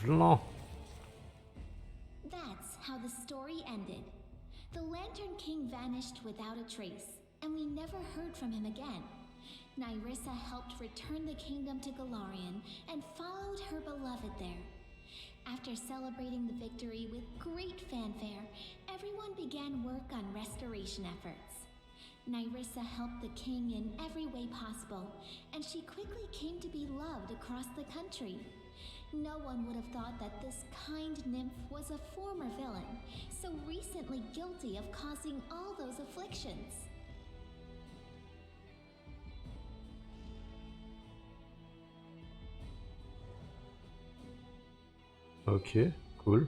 Blanc. That's how the story ended. The Lantern King vanished without a trace, and we never heard from him again. Nyrissa helped return the kingdom to Golarion and followed her beloved there. After celebrating the victory with great fanfare, everyone began work on restoration efforts. Nyrissa helped the king in every way possible, and she quickly came to be loved across the country. No one would have thought that this kind nymph was a former villain, so recently guilty of causing all those afflictions. Ok, cool.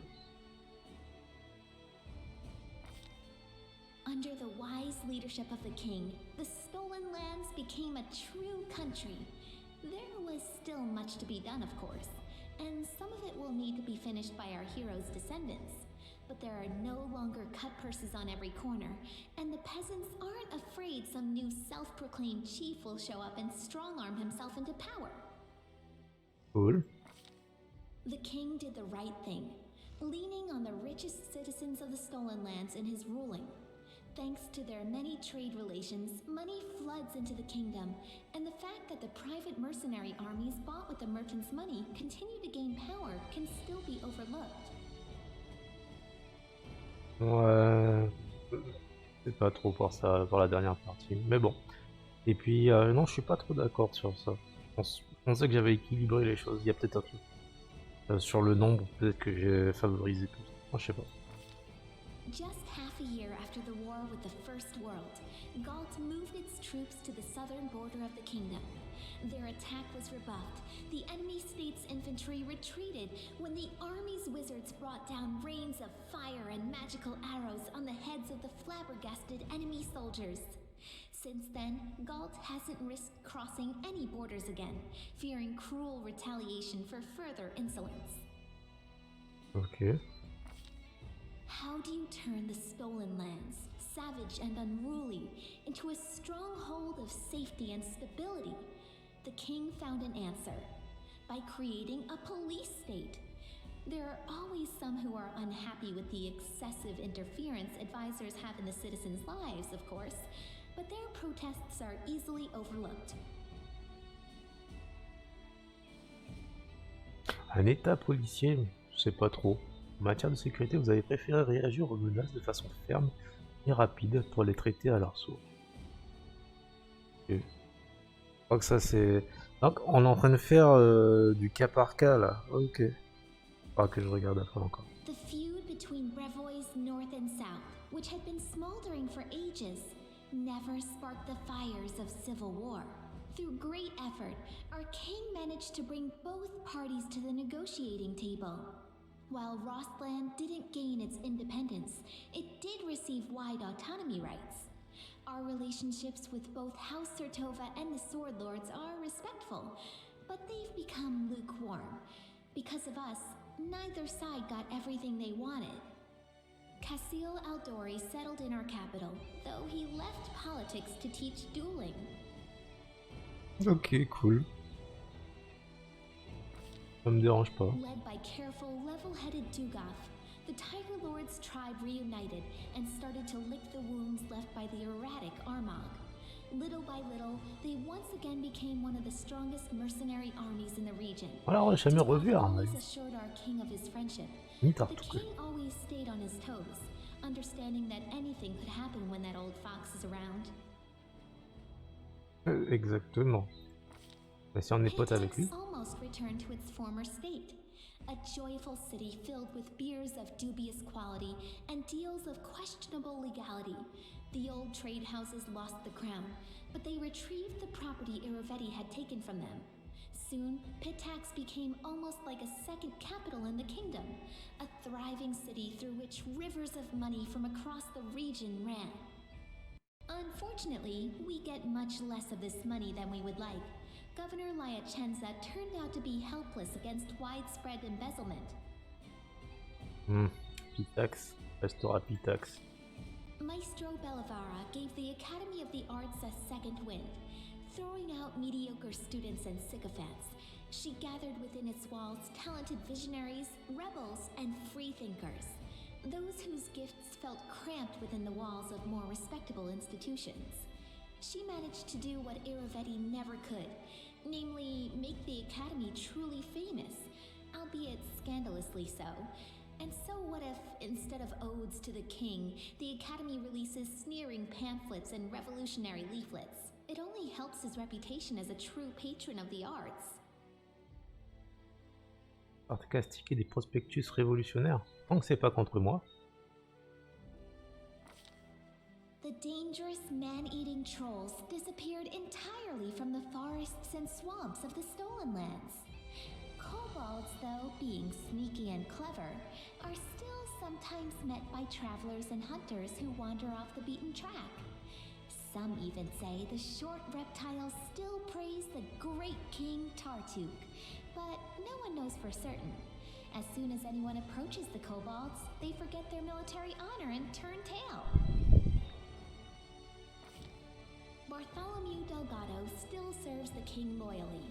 Under the wise leadership of the king, the stolen lands became a true country. There was still much to be done, of course, and some of it will need to be finished by our heroes' descendants. But there are no longer cut purses on every corner, and the peasants aren't afraid some new self-proclaimed chief will show up and strong-arm himself into power. Cool. The king did the right thing, leaning on the richest citizens of the stolen lands in his ruling. Thanks to their many trade relations, money floods into the kingdom, and the fact that the private mercenary armies bought with the merchants' money continue to gain power can still be overlooked. Ouais, c'est pas trop pour ça, pour la dernière partie, mais bon. Et puis, non, je suis pas trop d'accord sur ça. Je pensais que j'avais équilibré les choses, il y a peut-être un truc. Sur le nombre, peut-être que j'ai favorisé plus. Moi, je sais pas. Just half a year after the war with the First World, Galt moved its troops to the southern border of the kingdom. Their attack was rebuffed. The enemy state's infantry retreated when the army's wizards brought down rains of fire and magical arrows on the heads of the flabbergasted enemy soldiers. Since then, Galt hasn't risked crossing any borders again, fearing cruel retaliation for further insolence. Ok. How do you turn the stolen lands, savage and unruly, into a stronghold of safety and stability? The king found an answer by creating a police state. There are always some who are unhappy with the excessive interference advisors have in the citizens' lives, of course, but their protests are easily overlooked. Un état policier, je sais pas trop. En matière de sécurité, vous avez préféré réagir aux menaces de façon ferme et rapide pour les traiter à leur source. Ok. Je crois que ça c'est... Donc on est en train de faire du cas par cas là. Ok. Faudra que je regarde après encore. The feud between Brévoy's north and south, which had been smoldering for ages, never sparked the fires of civil war. Through great effort, our king managed to bring both parties to the negotiating table. While Rostland didn't gain its independence, it did receive wide autonomy rights. Our relationships with both House Sertova and the Sword Lords are respectful, but they've become lukewarm. Because of us, neither side got everything they wanted. Casil Aldori settled in our capital, though he left politics to teach dueling. Ok, cool. Ça me dérange pas. Led by careful, level-headed Dugaf, the Tiger Lords tribe reunited and started to lick the wounds left by the erratic Armagh. Little by little, they once again became one of the strongest mercenary armies in the region. Alors, j'ai jamais revu Armagh. Assured our king of his friendship. Ni The tarte. king always stayed on his toes, understanding that anything could happen when that old fox is around. Exactement. Mais si on est pote avec lui. Pitex almost returned to its former state, a joyful city filled with beers of dubious quality and deals of questionable legality. The old trade houses lost the crown, but they retrieved the property Iravetti had taken from them. Soon, Pitax became almost like a second capital in the kingdom, a thriving city through which rivers of money from across the region ran. Unfortunately, we get much less of this money than we would like. Governor Lyachenza turned out to be helpless against widespread embezzlement. Pitax. Restera Pitax. Maestro Bellavara gave the Academy of the Arts a second wind, throwing out mediocre students and sycophants. She gathered within its walls talented visionaries, rebels, and freethinkers, those whose gifts felt cramped within the walls of more respectable institutions. She managed to do what Iravetti never could, namely make the Academy truly famous, albeit scandalously so. And so what if, instead of odes to the king, the Academy releases sneering pamphlets and revolutionary leaflets? It only helps his reputation as a true patron of the arts. Sarcastique et des prospectus révolutionnaires. Tant que c'est pas contre moi. The dangerous man-eating trolls disappeared entirely from the forests and swamps of the Stolen Lands. Kobolds, though, being sneaky and clever, are still sometimes met by travelers and hunters who wander off the beaten track. Some even say the short reptiles still praise the great King Tartuk, but no one knows for certain. As soon as anyone approaches the kobolds, they forget their military honor and turn tail. Bartholomew Delgado still serves the king loyally.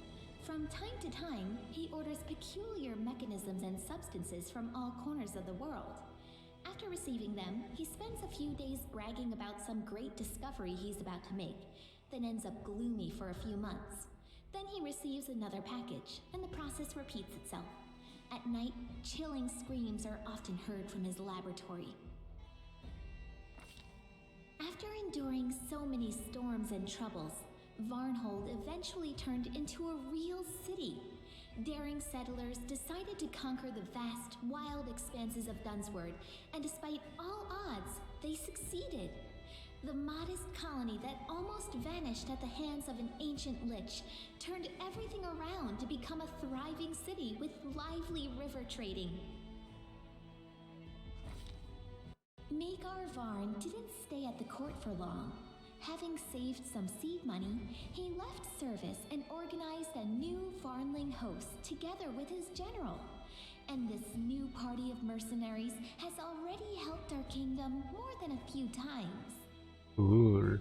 From time to time, he orders peculiar mechanisms and substances from all corners of the world. After receiving them, he spends a few days bragging about some great discovery he's about to make, then ends up gloomy for a few months. Then he receives another package, and the process repeats itself. At night, chilling screams are often heard from his laboratory. After enduring so many storms and troubles, Varnhold eventually turned into a real city. Daring settlers decided to conquer the vast, wild expanses of Dunsword, and despite all odds, they succeeded. The modest colony that almost vanished at the hands of an ancient lich turned everything around to become a thriving city with lively river trading. Magar Varn didn't stay at the court for long. Having saved some seed money, he left service and organized a new Varnling host together with his general. And this new party of mercenaries has already helped our kingdom more than a few times. Cool.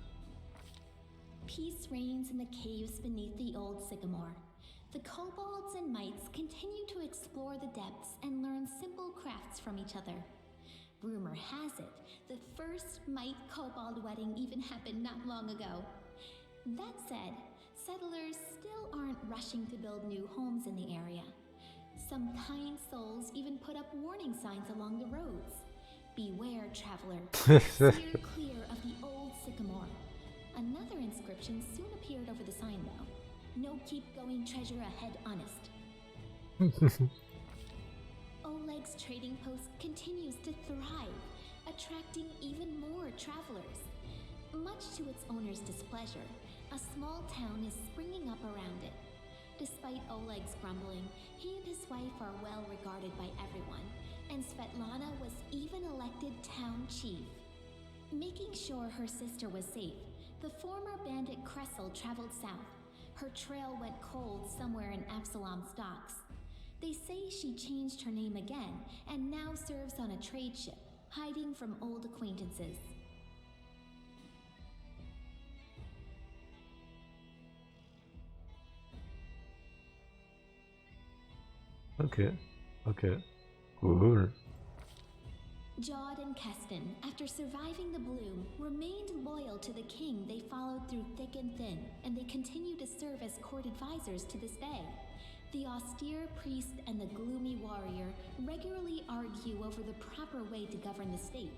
Peace reigns in the caves beneath the old sycamore. The kobolds and mites continue to explore the depths and learn simple crafts from each other. Rumor has it, the first mite-kobold wedding even happened not long ago. That said, settlers still aren't rushing to build new homes in the area. Some kind souls even put up warning signs along the roads. Beware, traveler. Steer clear of the old sycamore. Another inscription soon appeared over the sign, though. No keep going treasure ahead honest. Oleg's trading post continues to thrive, attracting even more travelers. Much to its owner's displeasure, a small town is springing up around it. Despite Oleg's grumbling, he and his wife are well regarded by everyone, and Svetlana was even elected town chief. Making sure her sister was safe, the former bandit Kressel traveled south. Her trail went cold somewhere in Absalom's docks. They say she changed her name again and now serves on a trade ship, hiding from old acquaintances. Okay, cool. Jod and Keston, after surviving the bloom, remained loyal to the king they followed through thick and thin, and they continue to serve as court advisors to this day. The austere priest and the gloomy warrior regularly argue over the proper way to govern the state,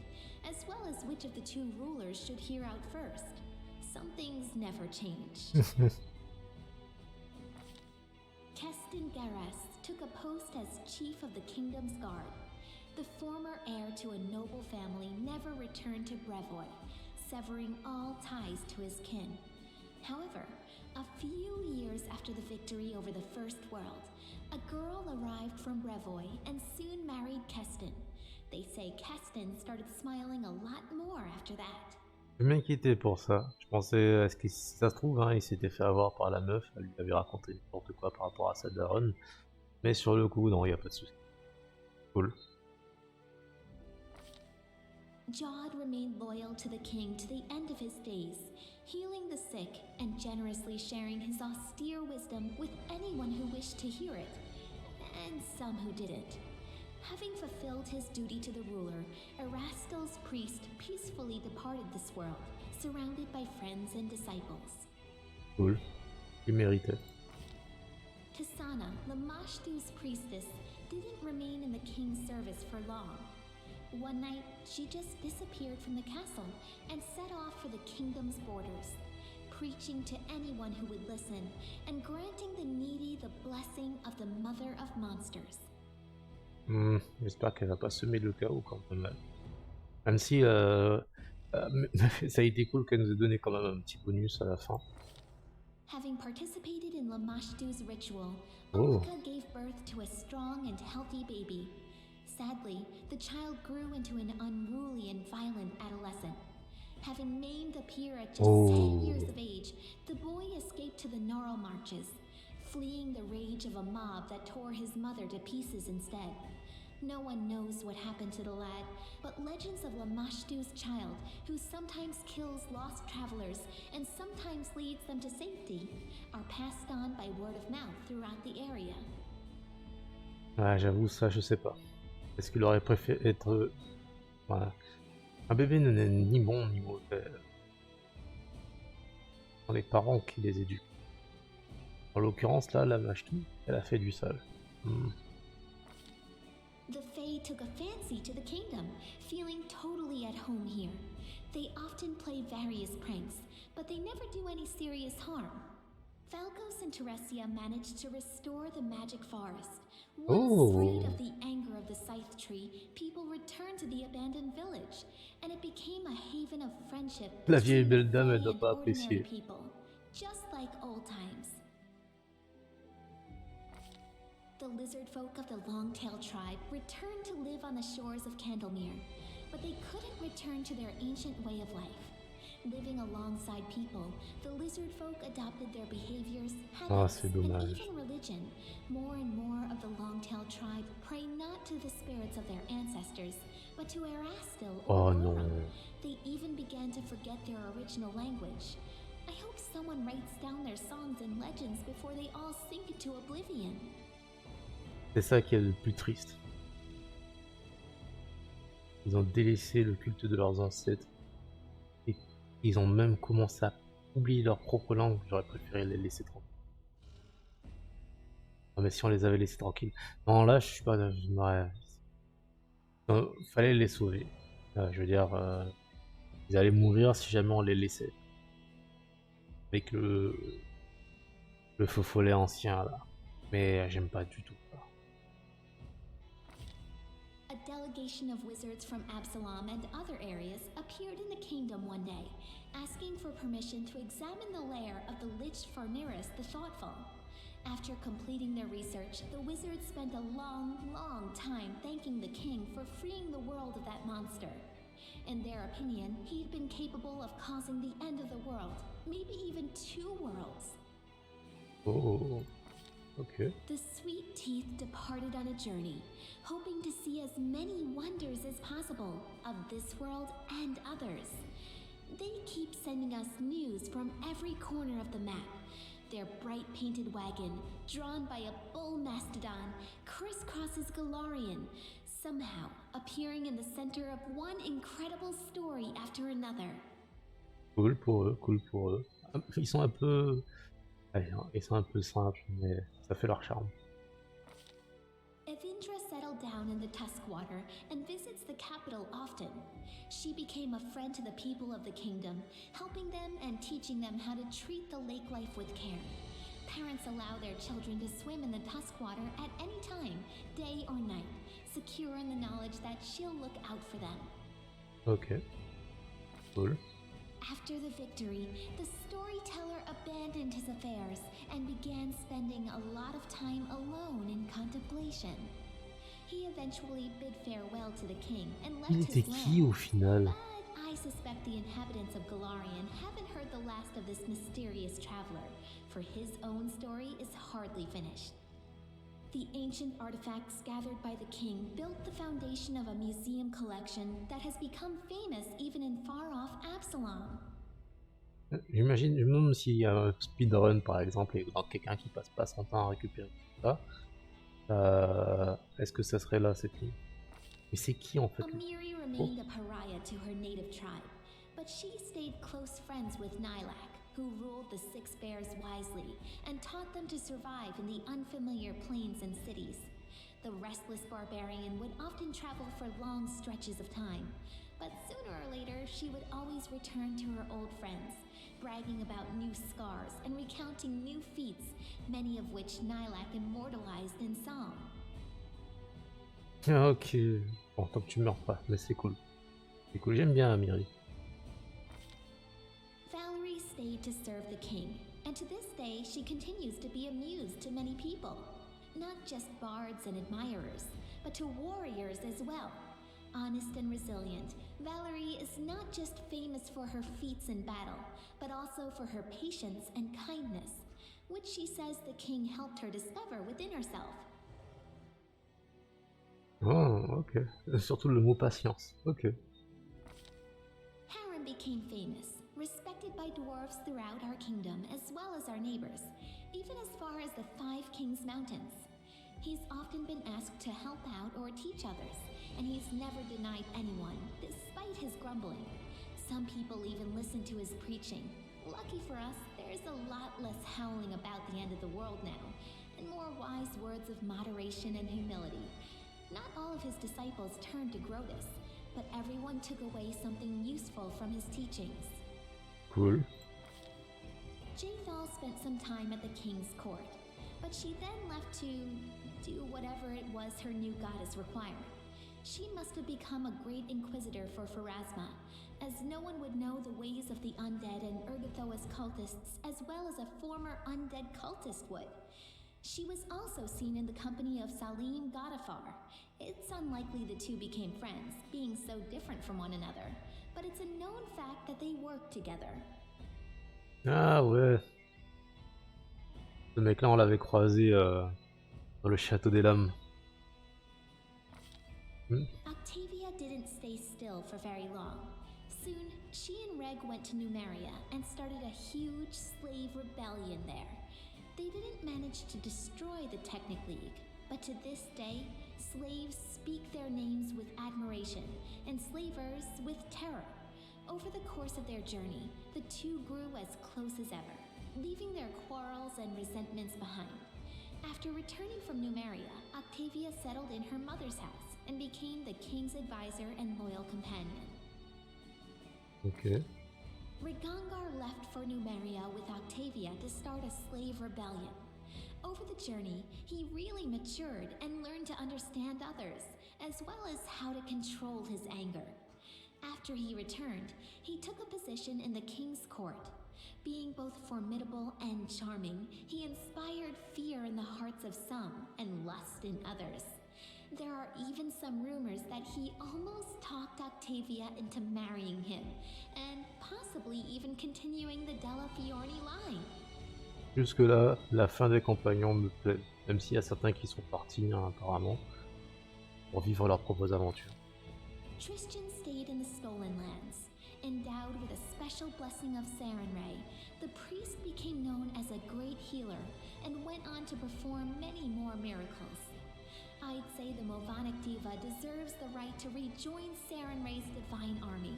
as well as which of the two rulers should hear out first. Some things never change. Keston Garas took a post as chief of the kingdom's guard. The former heir to a noble family never returned to Brévoy, severing all ties to his kin. However, a few years after the victory over the First World, a girl arrived from Brévoy and soon married Keston. They say Keston started smiling a lot more after that. Je m'inquiétais pour ça. Je pensais à ce que si ça se trouve, hein, il s'était fait avoir par la meuf, elle lui avait raconté n'importe quoi par rapport à sa daronne. Mais sur le coup, non, il n'y a pas de souci. Cool. Jod remained loyal to the king to the end of his days. healing the sick and generously sharing his austere wisdom with anyone who wished to hear it, and some who didn't. Having fulfilled his duty to the ruler, Erastil's priest peacefully departed this world, surrounded by friends and disciples. Cool. Il méritait. Tisana, Lamashtu's priestess, didn't remain in the king's service for long. One night, she just disappeared from the castle and set off for the kingdom's borders, preaching to anyone who would listen and granting the needy the blessing of the mother of monsters. J'espère qu'elle va pas semer le chaos quand même. Même si ça a été cool qu'elle nous ait donné quand même un petit bonus à la fin. Having participated in Lamashtu's ritual, Oh. Alika gave birth to a strong and healthy baby. Sadly, the child grew into an unruly and violent adolescent. Having maimed a peer at just 10 years of age, the boy escaped to the Gnarl Marches, fleeing the rage of a mob that tore his mother to pieces instead. No one knows what happened to the lad, but legends of Lamashtu's child, who sometimes kills lost travelers and sometimes leads them to safety, are passed on by word of mouth throughout the area. Ouais, j'avoue, ça, je sais pas. Est-ce qu'il aurait préféré être... Voilà. Un bébé n'est ni bon ni mauvais. Ce sont les parents qui les éduquent. En l'occurrence, là, la Mashtu, elle a fait du sale. The Fae took a fancy to the kingdom, feeling totally at home here. They often play various pranks, but they never do any serious harm. Falcos and Teresia managed to restore the magic forest. Once freed of the anger of the scythe tree, people returned to the abandoned village, and it became a haven of friendship La vieille between belle dame, the elle Fae doit and pas ordinary apprécier. people, just like old times. The lizard folk of the Longtail tribe returned to live on the shores of Candlemere, but they couldn't return to their ancient way of life. Living alongside people, the lizard folk adopted their behaviors, habits, c'est and dommage. even religion. More and more of the Longtail tribe pray not to the spirits of their ancestors, but to Erastil or Oh non. Golarion. They even began to forget their original language. I hope someone writes down their songs and legends before they all sink into oblivion. C'est ça qui est le plus triste. Ils ont délaissé le culte de leurs ancêtres. Et ils ont même commencé à oublier leur propre langue. J'aurais préféré les laisser tranquilles. Non, mais si on les avait laissés tranquilles. Non, là, je suis pas... Ouais. Non, fallait les sauver. Je veux dire, ils allaient mourir si jamais on les laissait. Avec le faux follet ancien, là. Mais j'aime pas du tout ça. A delegation of wizards from Absalom and other areas appeared in the kingdom one day, asking for permission to examine the lair of the Lich Farneris the Thoughtful. After completing their research, the wizards spent a long time thanking the king for freeing the world of that monster. In their opinion, he'd been capable of causing the end of the world, maybe even 2 worlds. Oh, ok. The sweet teeth departed on a journey, hoping to see as many wonders as possible of this world and others. They keep sending us news from every corner of the map. Their bright painted wagon, drawn by a bull mastodon, crisscrosses Golarion, somehow appearing in the center of one incredible story after another. Cool pour eux. Ils sont un peu... Ils sont un peu simples, mais ça fait leur charme. Evindra settled down in the Tuskwater and visits the capital often. She became a friend to the people of the kingdom, helping them and teaching them how to treat the lake life with care. Parents allow their children to swim in the Tuskwater at any time, day or night, secure in the knowledge that she'll look out for them. Ok. Cool. After the victory, the storyteller abandoned his affairs and began spending a lot of time alone in contemplation. He eventually bid farewell to the king and left Il était his qui land. au final? But I suspect the inhabitants of Golarion haven't heard the last of this mysterious traveler, for his own story is hardly finished. The ancient artifacts gathered by the king built the foundation of a museum collection that has become famous even in far-off Absalom. J'imagine, je me demande s'il y a un speedrun par exemple, et dans quelqu'un qui passe pas son temps à récupérer tout ça. Est-ce que ça serait là cette ligne? Mais c'est qui en fait? Amiri remained a pariah to her native tribe, but she stayed close friends with Nylak, who ruled the Six Bears wisely and taught them to survive in the unfamiliar plains and cities. The restless barbarian would often travel for long stretches of time, but sooner or later she would always return to her old friends, bragging about new scars and recounting new feats, many of which Nylak immortalized in song. Ah, ok. Bon, tant que tu meurs pas, mais c'est cool. C'est cool, j'aime bien Amiri. Valerie stayed to serve the king, and to this day she continues to be a muse to many people. Not just bards and admirers, but to warriors as well. Honest and resilient, Valerie is not just famous for her feats in battle, but also for her patience and kindness, which she says the king helped her discover within herself. Oh, ok. Surtout le mot patience. Ok. Harren became famous, respected by dwarves throughout our kingdom as well as our neighbors, even as far as the Five Kings Mountains. He's often been asked to help out or teach others, and he's never denied anyone, despite his grumbling. Some people even listen to his preaching. Lucky for us, there's a lot less howling about the end of the world now, and more wise words of moderation and humility. Not all of his disciples turned to Grotus, but everyone took away something useful from his teachings. Cool. Jaethal spent some time at the king's court, but she then left to do whatever it was her new goddess required. She must have become a great inquisitor for Pharasma, as no one would know the ways of the undead and Urgathoa's cultists as well as a former undead cultist would. She was also seen in the company of Salim Godafar. It's unlikely the two became friends, being so different from one another, but it's a known fact that they worked together. Ah ouais. Ce mec-là, on l'avait croisé dans le château des lames. Octavia didn't stay still for very long. Soon, she and Reg went to Numeria and started a huge slave rebellion there. They didn't manage to destroy the Technic League, but to this day, slaves speak their names with admiration, and slavers with terror. Over the course of their journey, the two grew as close as ever, leaving their quarrels and resentments behind. After returning from Numeria, Octavia settled in her mother's house and became the king's advisor and loyal companion. Ok. Rigangar left for Numeria with Octavia to start a slave rebellion. Over the journey, he really matured and learned to understand others, as well as how to control his anger. After he returned, he took a position in the king's court. Being both formidable and charming, he inspired fear in the hearts of some and lust in others. There are even some rumors that he almost talked Octavia into marrying him, and possibly even continuing the Della Fiorni line. Jusque-là, la fin des compagnons me plaît, même s'il y a certains qui sont partis, hein, apparemment, pour vivre leurs propres aventures. Tristan stayed in the Stolen Lands. Endowed with a special blessing of Sarenrae, the priest became known as a great healer and went on to perform many more miracles. I'd say the Movonic Diva deserves the right to rejoin Sarenrae's divine army.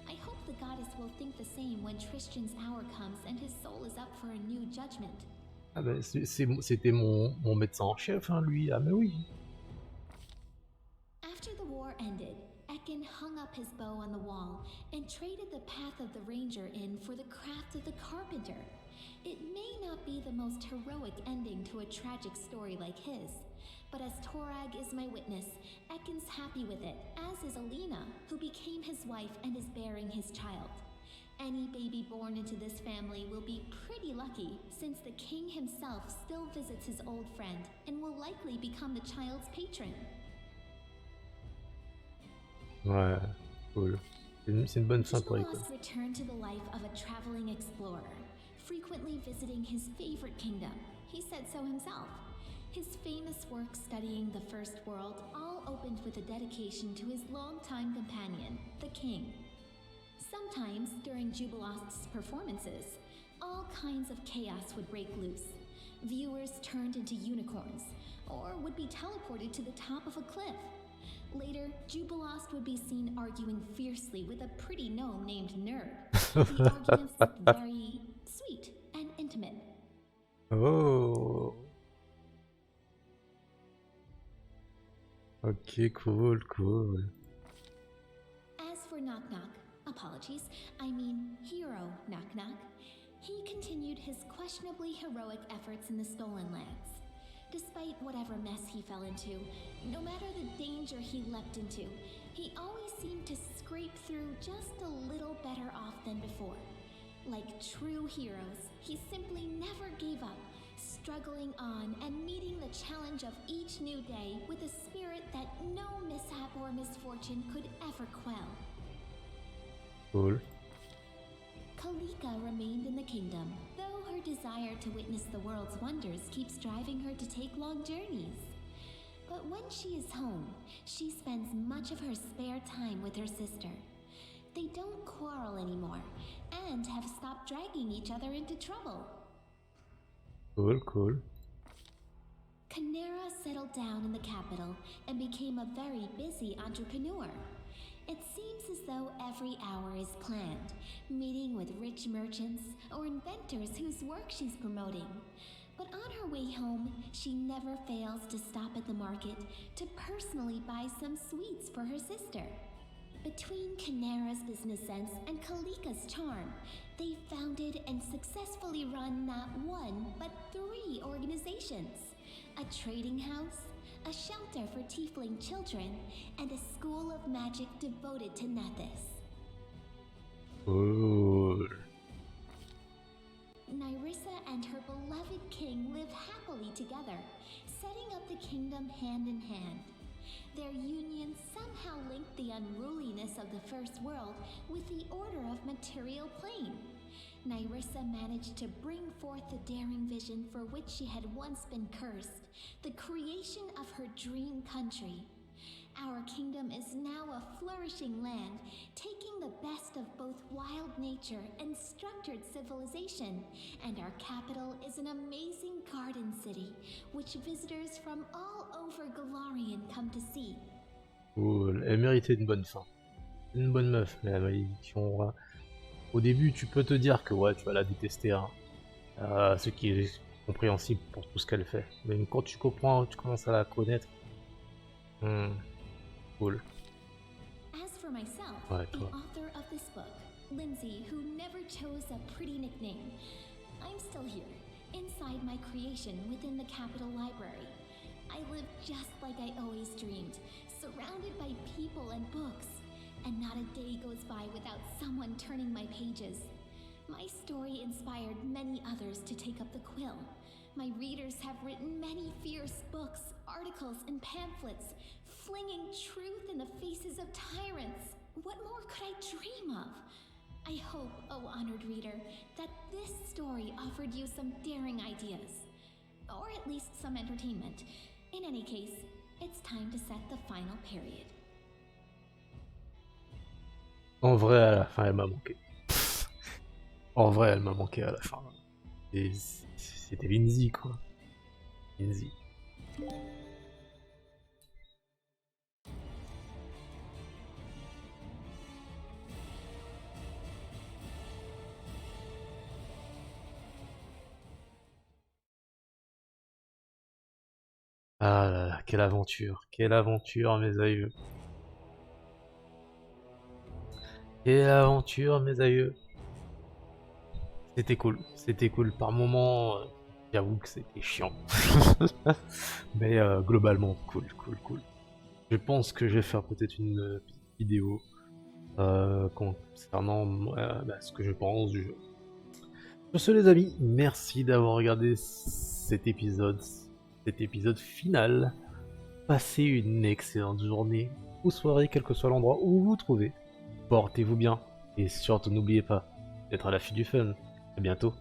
I hope the goddess will think the same when Tristan's hour comes and his soul is up for a new judgment. Ah ben, c'était mon médecin en chef, hein, lui. Ah mais oui. After the war ended, Ekin hung up his bow on the wall and traded the path of the ranger in for the craft of the carpenter. It may not be the most heroic ending to a tragic story like his, but as Torag is my witness, Ekin's happy with it, as is Alina, who became his wife and is bearing his child. Any baby born into this family will be pretty lucky, since the king himself still visits his old friend and will likely become the child's patron. Ouais, cool. C'est une bonne fin pour Nicholas Econ. returned to the life of a traveling explorer, frequently visiting his favorite kingdom. He said so himself. His famous work studying the First World all opened with a dedication to his longtime companion, the king. Sometimes, during Jubilost's performances, all kinds of chaos would break loose. Viewers turned into unicorns, or would be teleported to the top of a cliff. Later, Jubilost would be seen arguing fiercely with a pretty gnome named Nerd. The arguments looked very sweet and intimate. Oh. Ok, cool, cool. As for Knock Knock, apologies, I mean Hero Knock Knock, he continued his questionably heroic efforts in the Stolen Lands. Despite whatever mess he fell into, no matter the danger he leapt into, he always seemed to scrape through just a little better off than before. Like true heroes, he simply never gave up, struggling on and meeting the challenge of each new day with a spirit that no mishap or misfortune could ever quell. Cool. Kalika remained in the kingdom, though her desire to witness the world's wonders keeps driving her to take long journeys. But when she is home, she spends much of her spare time with her sister. They don't quarrel anymore, and have stopped dragging each other into trouble. Cool, cool. Canera settled down in the capital and became a very busy entrepreneur. It seems as though every hour is planned, meeting with rich merchants or inventors whose work she's promoting. But on her way home, she never fails to stop at the market to personally buy some sweets for her sister. Between Canera's business sense and Kalika's charm, they founded and successfully run not one, but 3 organizations. A trading house, a shelter for tiefling children, and a school of magic devoted to Nethys. Cool. Nyrissa and her beloved king live happily together, setting up the kingdom hand in hand. Their union somehow linked the unruliness of the First World with the order of material plane. Nyrissa managed to bring forth the daring vision for which she had once been cursed, the creation of her dream country. Our kingdom is now a flourishing land, taking the best of both wild nature and structured civilization, and our capital is an amazing garden city, which visitors from all over Golarion come to see. Cool. Elle méritait une bonne fin. Une bonne meuf, mais la malédiction... Au début, tu peux te dire que ouais, tu vas la détester, hein. Ce qui est compréhensible pour tout ce qu'elle fait. Mais quand tu comprends, tu commences à la connaître. Cool. As for myself, Ouais, the toi. author of this book, Lindsay, who never chose a pretty nickname, I'm still here, inside my creation within the Capital Library. I live just like I always dreamed, surrounded by people and books. And not a day goes by without someone turning my pages. My story inspired many others to take up the quill. My readers have written many fierce books, articles, and pamphlets, flinging truth in the faces of tyrants. What more could I dream of? I hope, oh honored reader, that this story offered you some daring ideas. Or at least some entertainment. In any case, it's time to set the final period. En vrai, à la fin, elle m'a manqué. En vrai, elle m'a manqué à la fin. Et c'était Lindsay, quoi. Lindsay. Ah là là, quelle aventure, mes aïeux. Quelle aventure, mes aïeux. C'était cool. Par moments, j'avoue que c'était chiant. Mais globalement, cool. Je pense que je vais faire peut-être une petite vidéo concernant ce que je pense du jeu. Sur ce, les amis, merci d'avoir regardé cet épisode final. Passez une excellente journée ou soirée, quel que soit l'endroit où vous vous trouvez. Portez-vous bien et surtout n'oubliez pas d'être à l'affût du fun. À bientôt.